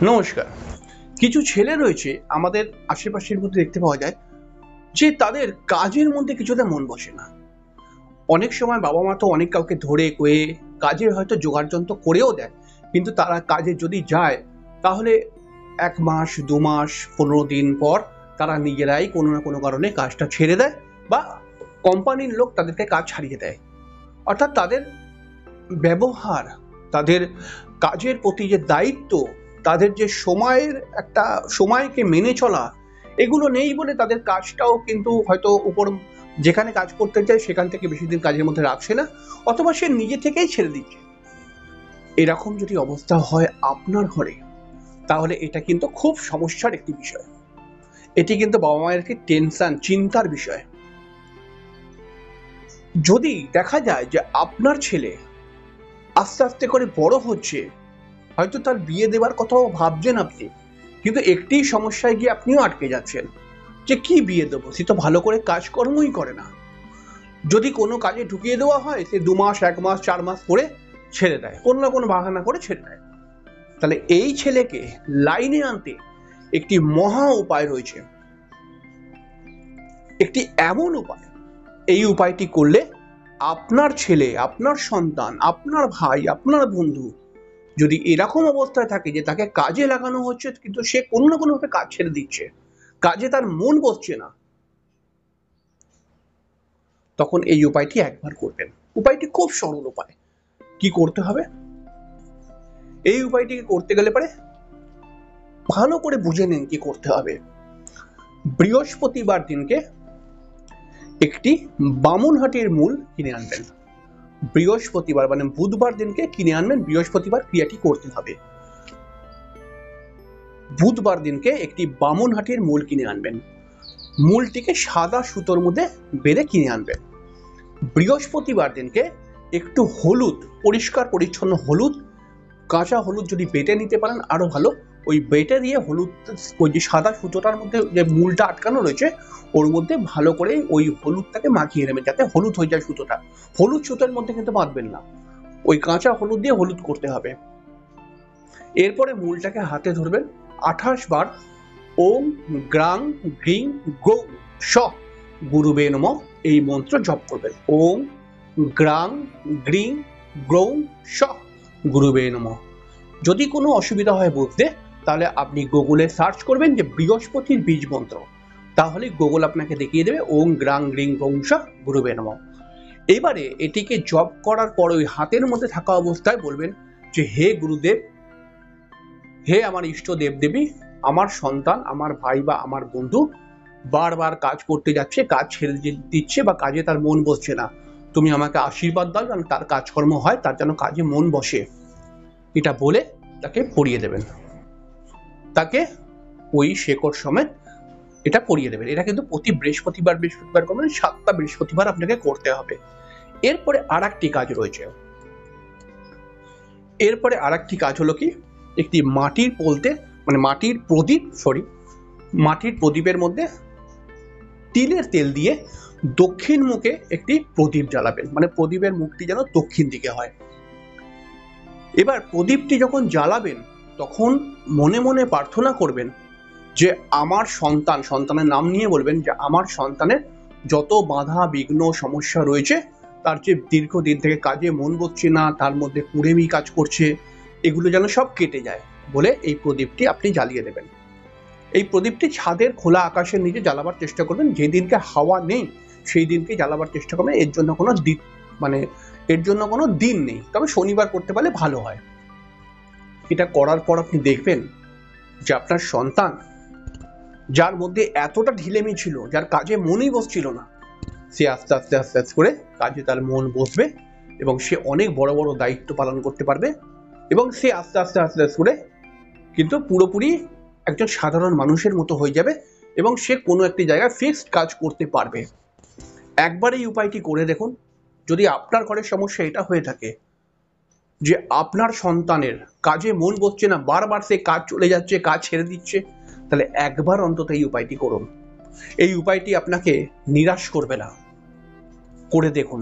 নমস্কার। কিছু ছেলে রয়েছে আমাদের আশেপাশের মধ্যে দেখতে পাওয়া যায় যে তাদের কাজের মধ্যে কিছুতে মন বসে না। অনেক সময় বাবা মা তো অনেক কাউকে ধরে কয়ে কাজের হয়তো জোগাড় যন্ত্র করেও দেয়, কিন্তু তারা কাজে যদি যায় তাহলে 1 মাস 2 মাস 15 দিন পর তারা নিজেরাই কোনো না কোনো কারণে কাজটা ছেড়ে দেয় বা কোম্পানির লোক তাদেরকে কাজ ছাড়িয়ে দেয়। অর্থাৎ তাদের ব্যবহার, তাদের কাজের প্রতি যে দায়িত্ব, তাদের যে সময়ের একটা সময়কে মেনে চলা, এগুলো নেই বলে তাদের কাজটাও কিন্তু হয়তো উপর যেখানে কাজ করতে চায় সেখান থেকে বেশি দিন কাজের মধ্যে রাখছে না, অথবা সে নিজে থেকেই ছেড়ে দিচ্ছে। এরকম যদি অবস্থা হয় আপনার ঘরে, তাহলে এটা কিন্তু খুব সমস্যার একটি বিষয়। এটি কিন্তু বাবা মায়ের একটি টেনশন, চিন্তার বিষয়। যদি দেখা যায় যে আপনার ছেলে আস্তে আস্তে করে বড় হচ্ছে, হয়তো তার বিয়ে দেওয়ার কথাও ভাবছেন আপনি, কিন্তু একটি সমস্যায় গিয়ে আপনিও আটকে যাচ্ছেন যে কি বিয়ে দেবো, সে তো ভালো করে কাজকর্মই করে না। যদি কোনো কাজে ঢুকিয়ে দেওয়া হয় সে 2 মাস 1 মাস 4 মাস করে ছেড়ে দেয়, কোনো না কোনো বাহানা করে ছেড়ে দেয়। তাহলে এই ছেলেকে লাইনে আনতে একটি মহা উপায় রয়েছে, একটি এমন উপায়। এই উপায়টি করলে আপনার ছেলে, আপনার সন্তান, আপনার ভাই, আপনার বন্ধু যদি এরকম অবস্থায় থাকে যে তাকে কাজে লাগানো হচ্ছে কিন্তু সে কোনো না কোনো ভাবে কাজ ছেড়ে দিচ্ছে, কাজে তার মন বসছে না, তখন এই উপায়টি একবার করবেন। উপায়টি খুব সরল উপায়। কি করতে হবে? এই উপায়টিকে করতে গেলে পরে ভালো করে বুঝে নিন কি করতে হবে। বৃহস্পতিবার দিনকে একটি বামুনহাটির মূল কিনে আনবেন। বৃহস্পতিবার মানে বুধবার দিনকে কিনে আনবেন, বৃহস্পতিবার ক্রিয়াটি করতে হবে। বুধবার দিনকে একটি বামুনহাটির মূল কিনে আনবেন, মূলটিকে সাদা সুতোর মধ্যে বেঁধে কিনে আনবেন। বৃহস্পতিবার দিনকে একটু হলুদ, পরিষ্কার পরিচ্ছন্ন হলুদ, কাঁচা হলুদ যদি বেটে নিতে পারেন আরো ভালো, ওই বেটে দিয়ে হলুদ, ওই যে সাদা সুতোটার মধ্যে যে মূলটা আটকানো রয়েছে ওর মধ্যে ভালো করে ওই হলুদটাকে মাখিয়ে নেবেন যাতে হলুদ হয়ে যায় সুতোটা। হলুদ সুতোর মধ্যে কিন্তু বাঁধবেন না, ওই কাঁচা হলুদ দিয়ে হলুদ করতে হবে। এরপরে মূলটাকে হাতে ধরবেন, 28 বার ওম গ্রাং গ্রিং গৌ স গুরুবে নমঃ এই মন্ত্র জপ করবেন। ওম গ্রাং গ্রিং গ্রৌং স গুরুবে নমঃ। যদি কোনো অসুবিধা হয় বুঝতে, তাহলে আপনি গুগলে সার্চ করবেন যে বৃহস্পতির বীজ মন্ত্র, তাহলে গুগল আপনাকে দেখিয়ে দেবে ওম গ্রাং গ্রিং গ্রৌং স গুরুবে নমঃ। এবারে এটিকে জপ করার পর ওই হাতের মধ্যে থাকা অবস্থায় বলবেন যে হে গুরুদেব, হে আমার ইষ্ট দেব দেবী, আমার সন্তান, আমার ভাই বা আমার বন্ধু বারবার কাজ করতে যাচ্ছে, কাজ ছেড়ে দিচ্ছে বা কাজে তার মন বসছে না, তুমি আমাকে আশীর্বাদ দাও যেন তার কাজকর্ম হয়, তার যেন কাজে মন বসে। এটা বলে তাকে পড়িয়ে দেবেন, তাকে ওই শেকড় সমেত এটা পড়িয়ে দেবেন। এটা কিন্তু প্রতি বৃহস্পতিবার বৃহস্পতিবার করবেন, 7টা বৃহস্পতিবার আপনাকে করতে হবে। এরপরে আর একটি কাজ রয়েছে। এরপরে আর একটি কাজ হলো কি, একটি মাটির পোলতে মানে মাটির প্রদীপ, মাটির প্রদীপের মধ্যে তিলের তেল দিয়ে দক্ষিণ মুখে একটি প্রদীপ জ্বালাবেন, মানে প্রদীপের মুখটি যেন দক্ষিণ দিকে হয়। এবার প্রদীপটি যখন জ্বালাবেন তখন মনে মনে প্রার্থনা করবেন যে আমার সন্তান, সন্তানের নাম নিয়ে বলবেন যে আমার সন্তানের যত বাধা বিঘ্ন সমস্যা রয়েছে, তার যে দীর্ঘদিন থেকে কাজে মন বসছে না, তার মধ্যে কুড়েমি কাজ করছে, এগুলো যেন সব কেটে যায় বলে এই প্রদীপটি আপনি জ্বালিয়ে দেবেন। এই প্রদীপটি ছাদের খোলা আকাশের নিচে জ্বালাবার চেষ্টা করবেন, যেদিনকে হাওয়া নেই সেই দিনকে জ্বালাবার চেষ্টা করবেন। এর জন্য কোনো দিন নেই, তবে শনিবার করতে পারলে ভালো হয়। এটা করার পর আপনি দেখবেন যে আপনার সন্তান, যার মধ্যে এতটা ঢিলেমি ছিল, যার কাজে মনই বসছিল না, সে আস্তে আস্তে আস্তে আস্তে করে কাজে তার মন বসবে এবং সে অনেক বড় বড় দায়িত্ব পালন করতে পারবে এবং সে আস্তে আস্তে আস্তে আস্তে করে কিন্তু পুরোপুরি একজন সাধারণ মানুষের মতো হয়ে যাবে এবং সে কোনো একটি জায়গায় ফিক্সড কাজ করতে পারবে। একবার এই উপায়টি করে দেখুন। যদি আপনার ঘরের সমস্যা এটা হয়ে থাকে যে আপনার সন্তানের কাজে মন বসছে না, বারবার সে কাজ চলে যাচ্ছে, কাজ ছেড়ে দিচ্ছে, তাহলে একবার অন্তত এই উপায়টি করুন। এই উপায়টি আপনাকে নিরাশ করবে না, করে দেখুন।